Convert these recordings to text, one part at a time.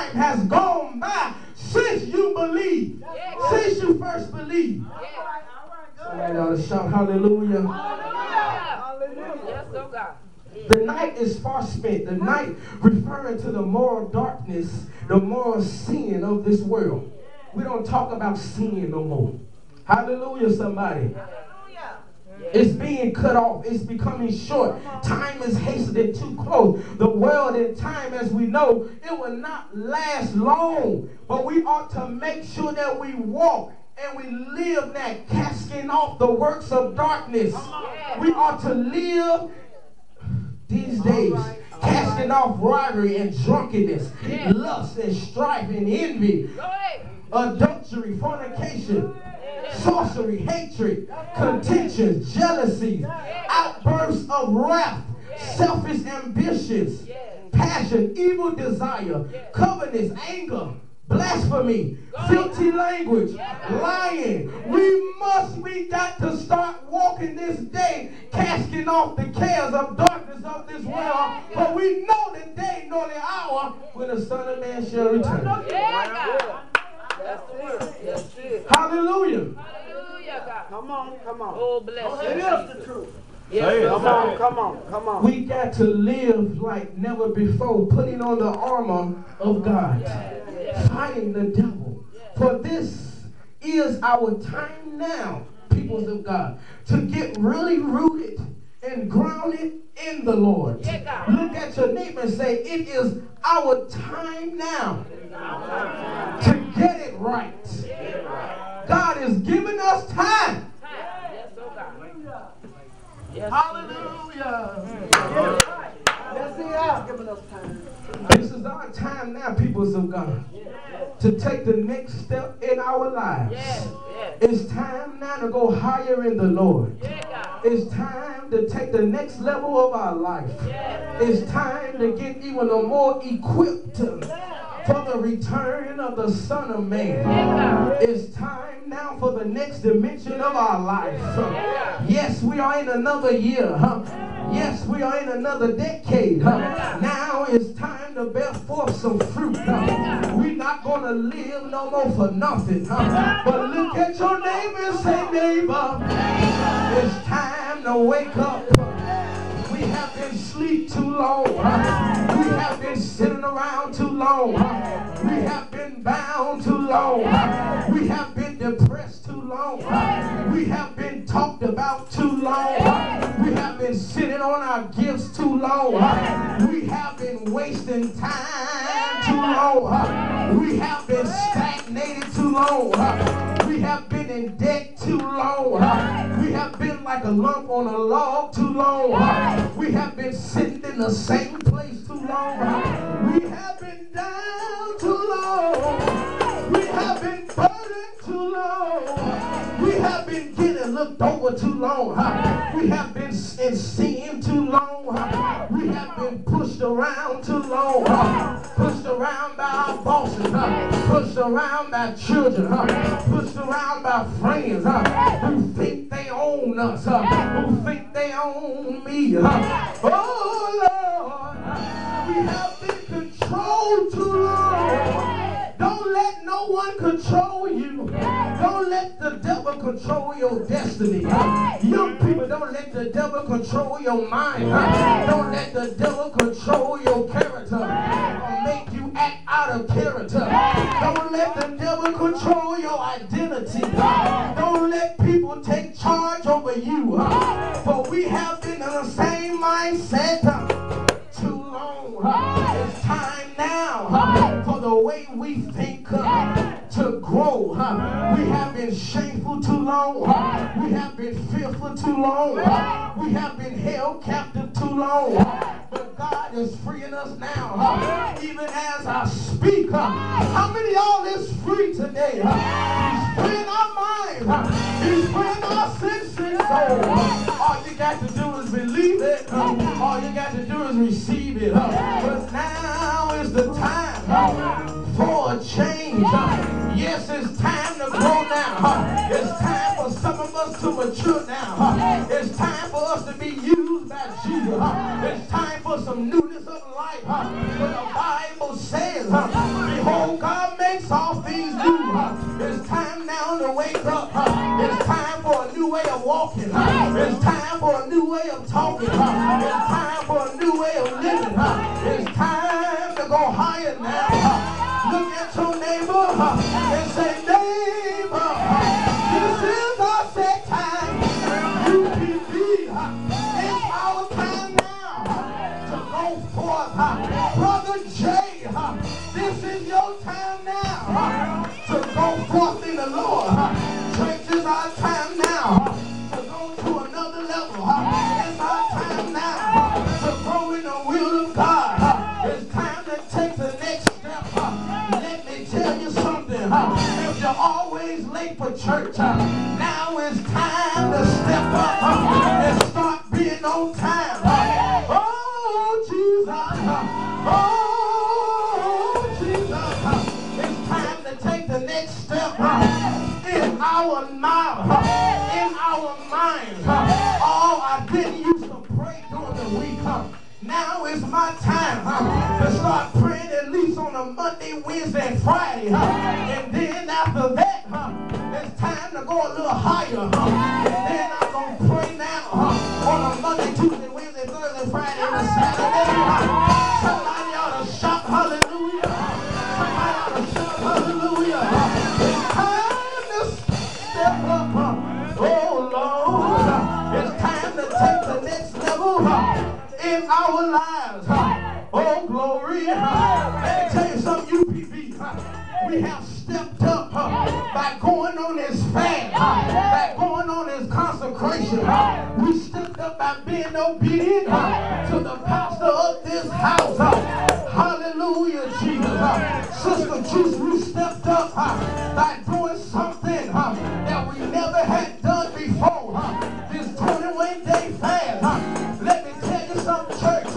time has gone by since you believe. Since you first believed. Somebody ought to shout hallelujah. Hallelujah. Yes, oh God. The night is far spent. The night referring to the moral darkness, the moral sin of this world. We don't talk about sin no more. Hallelujah, somebody. It's being cut off. It's becoming short. Time is hastening too close. The world and time, as we know, it will not last long. But we ought to make sure that we walk and we live that casting off the works of darkness. We ought to live these days casting off rivalry and drunkenness, lust and strife and envy, adultery, fornication, sorcery, hatred, contentions, jealousies, outbursts of wrath, selfish ambitions, passion, evil desire, covetousness, anger, blasphemy, filthy language, lying. We got to start walking this day, casting off the cares of darkness of this world. For we know the day nor the hour when the Son of Man shall return. That's the word. Yes, hallelujah. Hallelujah, God. Come on, come on. Oh, bless you. It is the truth. Yes, Come on, come on, come on. We got to live like never before, putting on the armor of God, fighting the devil. For this is our time now, peoples of God, to get really rooted and grounded in the Lord. Look at your neighbor and say, it is our time now to get it right. God is giving us time. Hallelujah. Yes, He has given us time. This is our time now, peoples of God, to take the next step in our lives. It's time now to go higher in the Lord. It's time to take the next level of our life. It's time to get even more equipped for the return of the Son of Man. It's time now for the next dimension of our life. Yes, we are in another year. Yes, we are in another decade. Now it's time to bear forth some fruit. We're not going to live no more for nothing. But look at your neighbor and say, neighbor, it's time to wake up. We have been asleep too long. We have been sitting around too long. We have been bound too long. We have been depressed too long. We have been talked about too long. We have been sitting on our gifts too long. We have been wasting time too long. We have been stagnated too long. We have been in debt too long. We have been like a lump on a log too long. We have been sitting in the same place too long. We have been down too long. We have been burdened too long. We have been getting looked over too long. We have been in sin too long. We have been pushed around too long. Pushed around by our bosses. Pushed around by children. Pushed around by friends who think they own us. Who think they own me. Oh Lord, we have been controlled too long. Don't let no one control you. Don't let the devil control your destiny. Young people, don't let the devil control your mind. Don't let the devil control your character or make you act out of character. Don't let the devil control your identity. Don't let people take charge over you. For we have been in the same mindset too long. It's time now for the way we think to grow. We have been shameful too long. We have been fearful too long. We have been held captive too long. But God is freeing us now. Even as I speak. How many of y'all is free today? He's freeing our minds. He's freeing our senses. All you got to do is believe it. All you got to do is receive it. But now is the time for a change. Yes, it's time to grow now. It's time for some of us to mature now. It's time for us to be used by Jesus. It's time for some newness of life. But the Bible says, before God makes all things new. It's time now to wake up. It's time for a new way of walking. It's time for a new way of talking. It's time for a new way of living. It's time to go higher now. Look at your neighbor and say, neighbor, this is our set time. UPB, it's our time now to go forth. Brother Jay, this is your time now to go forth in the Lord. Church is our time now to go to another level. It's our time now to grow in the will of God. It's time to take the next step. Let me tell you something. If you're always late for church, now it's time to step up and start being on time. Oh, Jesus. Oh, Jesus. It's time to take the next step in our mouth, in our minds. Oh, I didn't used to pray during the week. Now is my time to start praying at least on a Monday, Wednesday, and Friday. And then after that, it's time to go a little higher. And then I'm going to pray now on a Monday, Tuesday, Wednesday, Thursday, Friday, and Saturday. Somebody ought to shout hallelujah. Somebody ought to shout hallelujah. It's time to step up. Oh, Lord. It's time to take the next level in our lives. Oh, glory. Let me tell you something, UPB. We have stepped up by going on this fast, by going on this consecration. We stepped up by being obedient to the pastor of this house. Hallelujah, Jesus. Sister Juice, we stepped up by doing something that we never had done before. This 21-day fast. Let me tell you something, church.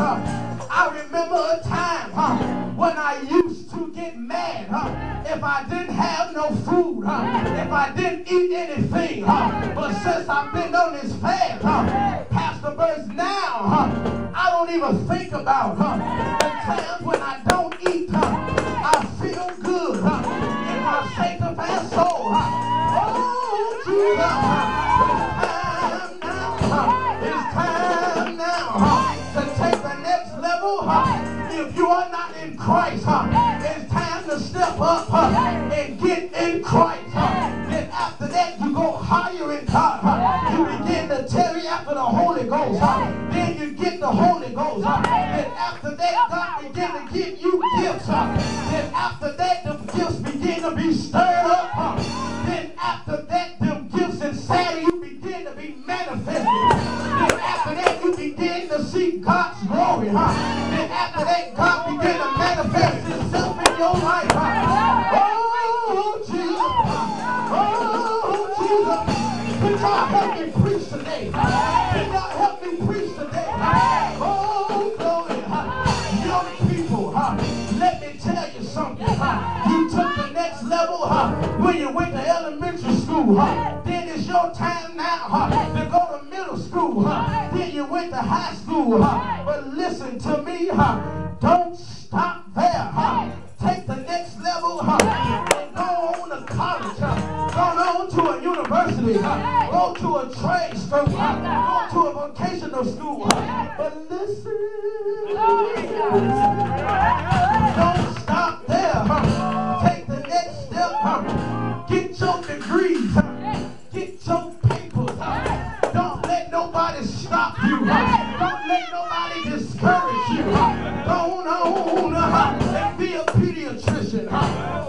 I remember a time when I used to get mad if I didn't have no food, if I didn't eat anything. But since I've been on this fast, Pastor Burns, now I don't even think about the times when I don't eat. I feel good in my sanctified soul. Oh, Jesus. It's time now to take the next level. If you are not in Christ, it's time to step up and get in Christ. Then after that, you go higher in God. You begin to tarry after the Holy Ghost. Then you get the Holy Ghost. Then after that, God begin to give you gifts. Then after that, the gifts begin to be stirred up. Then after that, them gifts inside of you begin to be manifested. Then after that, you begin to see God's glory. Then after that, God begin to manifest Himself in your life. Oh, Jesus. Oh, Jesus. Can y'all help me preach today? Can y'all help me preach today? Oh, glory. Young people, let me tell you something. You took the next level when you went to elementary school. Then it's your time now to go to middle school. Then you went to high school. But listen to me. Don't stop there. Take the next level and go on to college. Go on to a university. Go to a trade school. Go to a vocational school. But listen. Don't stop there. Take the next step. Get your degrees. Get your papers. Don't let nobody stop you. Don't let nobody discourage you. Go on and be a pediatrician.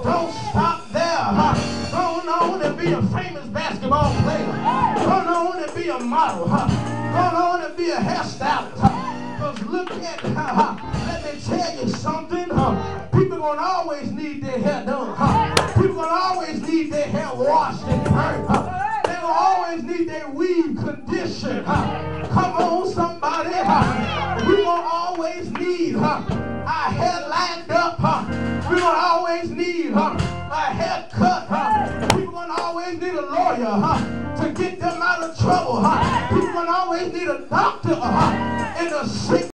Don't stop there. Go on and be a famous basketball player. Go on and be a model. Go on and be a hairstylist. Because look at, let me tell you something. People gonna always need their hair done. People gonna always need their hair washed and burnt. They gonna always need their weave conditioned. Come on, somebody. We gonna always need our hair lined up. We gonna always need a haircut. People gonna always need a lawyer to get them out of trouble. People gonna always need a doctor in a sick